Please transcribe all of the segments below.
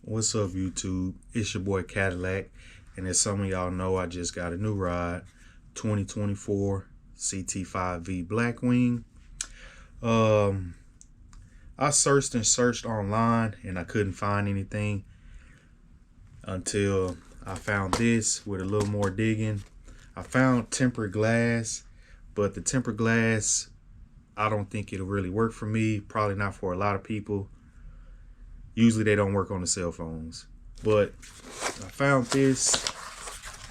What's up, YouTube? It's your boy Cadillac, and as some of y'all know, I just got a new ride, 2024 CT5V Blackwing. I searched and searched online, and I couldn't find anything until I found this with a little more digging. I found tempered glass, but the tempered glass, I don't think it'll really work for me. Probably not for a lot of people. Usually they don't work on the cell phones, but I found this.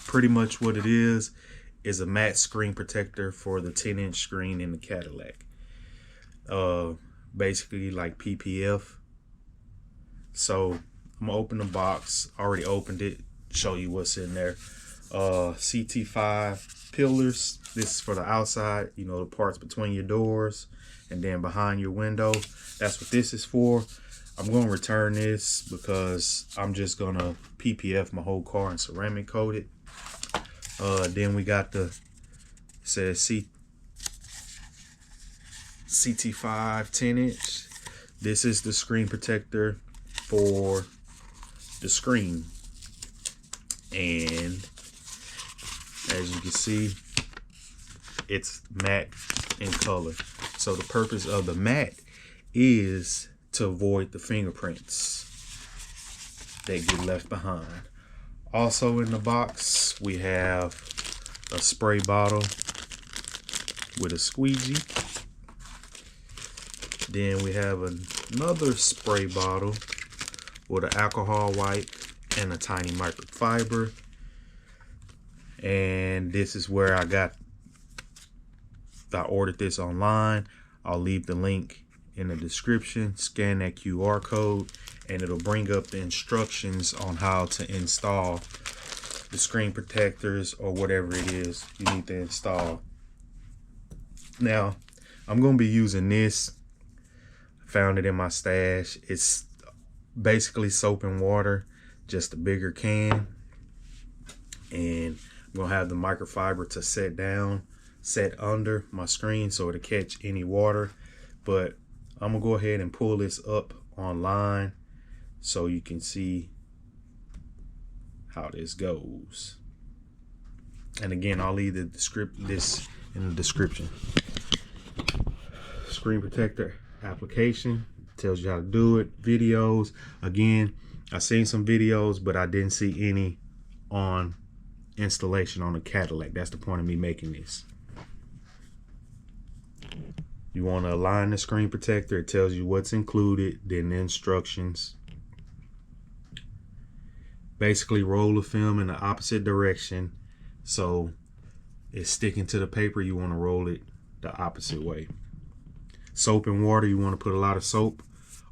Pretty much what it is a matte screen protector for the 10-inch screen in the Cadillac. Basically like PPF. So I'm gonna open the box. Already opened it. Show you what's in there. CT5 Pillars. This is for the outside. You know, the parts between your doors and then behind your window. That's what this is for. I'm going to return this because I'm just going to PPF my whole car and ceramic coat it. Then we got the, says CT5 10-inch. This is the screen protector for the screen. And as you can see, it's matte in color. So the purpose of the matte is to avoid the fingerprints that get left behind. Also in the box, we have a spray bottle with a squeegee. Then we have another spray bottle with an alcohol wipe and a tiny microfiber. And this is where I ordered this online. I'll leave the link in the description. Scan that QR code and it'll bring up the instructions on how to install the screen protectors or whatever it is you need to install. Now I'm going to be using this. Found it in my stash. It's basically soap and water, just a bigger can, and I'm going to have the microfiber to set under my screen so it'll catch any water. But I'm gonna go ahead and pull this up online so you can see how this goes. And again, I'll leave this in the description. Screen protector application tells you how to do it. Videos, again, I've seen some videos, but I didn't see any on installation on a Cadillac. That's the point of me making this. You want to align the screen protector. It tells you what's included, then the instructions. Basically roll the film in the opposite direction so it's sticking to the paper. You want to roll it the opposite way. Soap and water, you want to put a lot of soap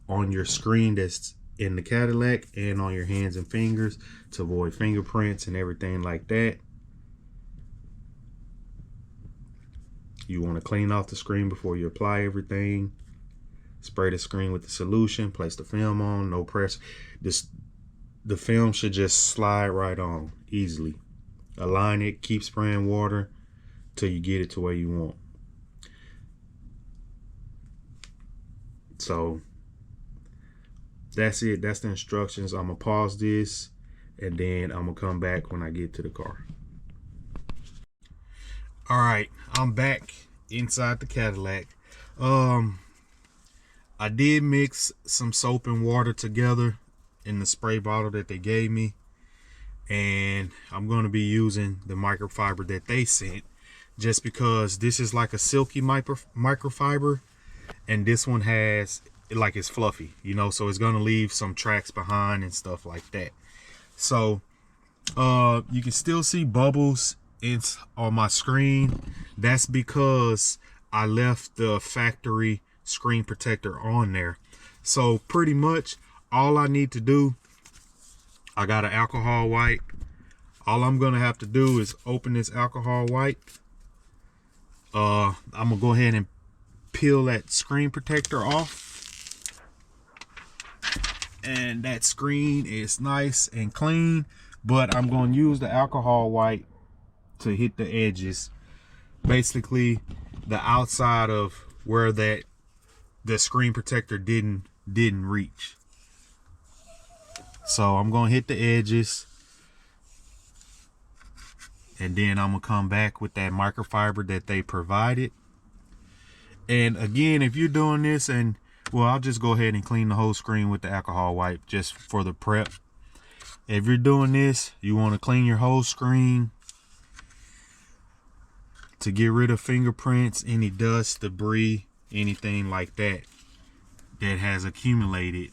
on your screen that's in the Cadillac and on your hands and fingers to avoid fingerprints and everything like that. You want to clean off the screen before you apply everything. Spray the screen with the solution. Place the film on. No pressure. The film should just slide right on easily. Align it. Keep spraying water till you get it to where you want. So that's it. That's the instructions. I'm gonna pause this and then I'm gonna come back when I get to the car. All right, I'm back inside the Cadillac. I did mix some soap and water together in the spray bottle that they gave me, and I'm going to be using the microfiber that they sent, just because this is like a silky microfiber, and this one has, like, it's fluffy, you know, so it's going to leave some tracks behind and stuff like that. So you can still see bubbles on my screen. That's because I left the factory screen protector on there. So pretty much all I need to do, I got an alcohol wipe. All I'm gonna have to do is open this alcohol wipe. I'm gonna go ahead and peel that screen protector off, and that screen is nice and clean. But I'm going to use the alcohol wipe to hit the edges, basically the outside of where the screen protector didn't reach. So I'm gonna hit the edges, and then I'm gonna come back with that microfiber that they provided. And again, if you're doing this, and well, I'll just go ahead and clean the whole screen with the alcohol wipe just for the prep. If you're doing this, you want to clean your whole screen to get rid of fingerprints, any dust, debris, anything like that that has accumulated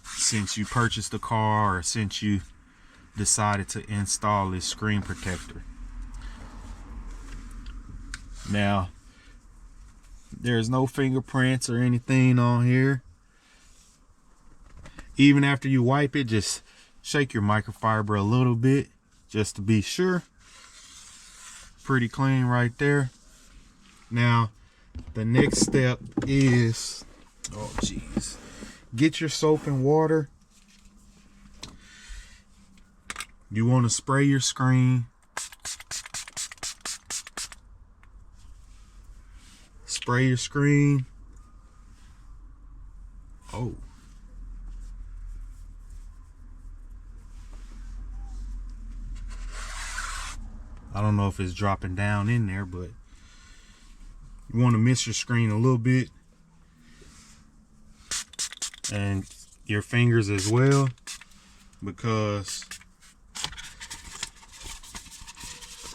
since you purchased the car or since you decided to install this screen protector. Now, there's no fingerprints or anything on here. Even after you wipe it, just shake your microfiber a little bit just to be sure. Pretty clean right there. Now, the next step is, oh geez, get your soap and water. You want to spray your screen. Spray your screen. Oh. I don't know if it's dropping down in there, but you want to mist your screen a little bit, and your fingers as well, because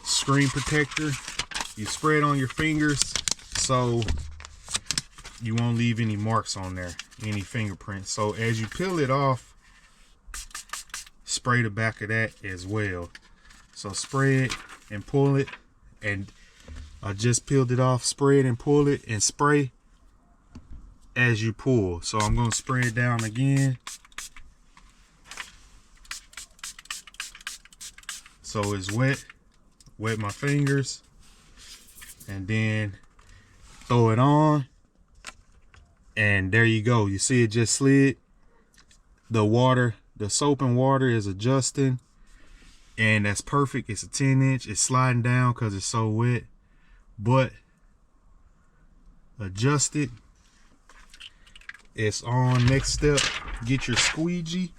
screen protector, you spray it on your fingers so you won't leave any marks on there, any fingerprints. So as you peel it off, spray the back of that as well. So spray it and pull it, and I just peeled it off. Spray it and pull it, and spray as you pull. So I'm going to spray it down again. So it's wet my fingers, and then throw it on, and there you go. You see it just slid. The water, the soap and water is adjusting, and that's perfect. It's a 10-inch. It's sliding down because it's so wet, but adjust it. It's on. Next step, get your squeegee.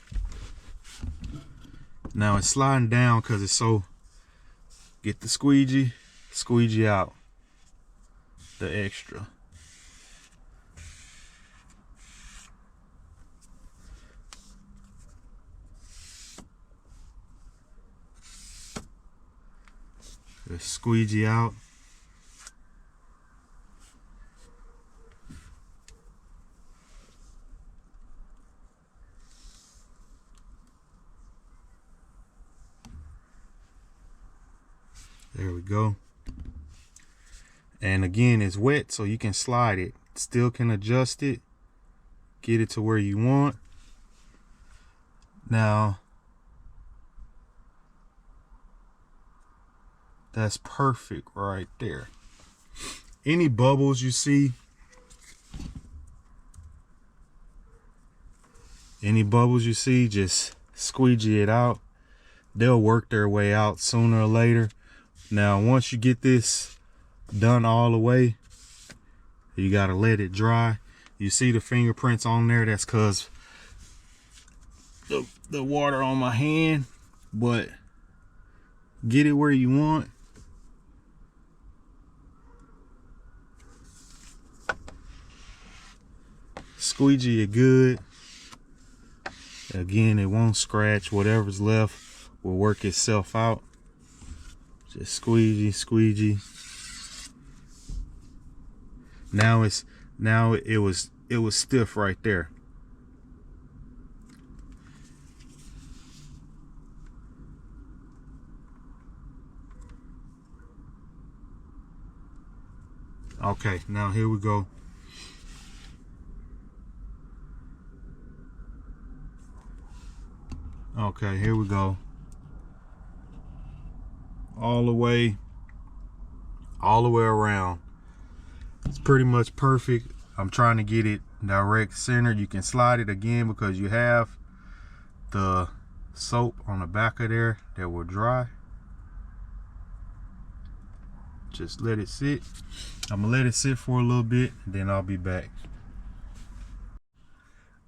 Now it's sliding down because it's so, get the squeegee out the extra. The squeegee out. There we go. And again, it's wet, so you can slide it. Still can adjust it, get it to where you want. Now, that's perfect right there. Any bubbles you see, just squeegee it out. They'll work their way out sooner or later. Now, once you get this done all the way, you gotta let it dry. You see the fingerprints on there, that's cause the water on my hand, but get it where you want. Squeegee it good. Again, it won't scratch. Whatever's left will work itself out. Just squeegee. Now it was stiff right there. Okay, now here we go. Okay, here we go. All the way around. It's pretty much perfect. I'm trying to get it direct center. You can slide it again because you have the soap on the back of there that will dry. Just let it sit. I'm gonna let it sit for a little bit, then I'll be back.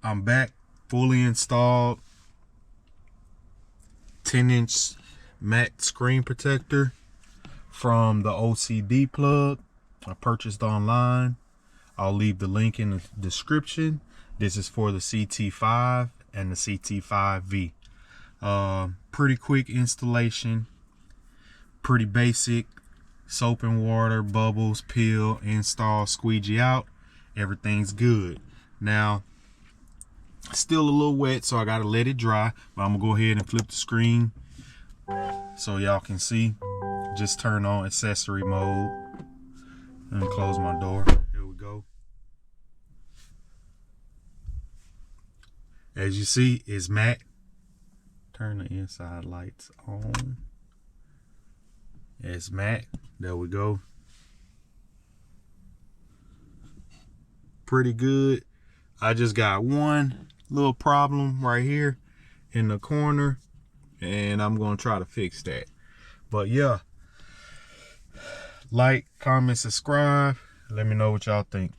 I'm back. fully installed 10-inch matte screen protector from the OCDPLUG. I purchased online. I'll leave the link in the description. This is for the CT5 and the CT5V. Pretty quick installation, pretty basic. Soap and water, bubbles, peel, install, squeegee out. Everything's good. Now, still a little wet, so I gotta let it dry, but I'm gonna go ahead and flip the screen so y'all can see. Just turn on accessory mode and close my door. Here we go. As you see, it's matte. Turn the inside lights on. It's matte. There we go. Pretty good. I just got one little problem right here in the corner, and I'm gonna try to fix that. But yeah, like, comment, subscribe. Let me know what y'all think.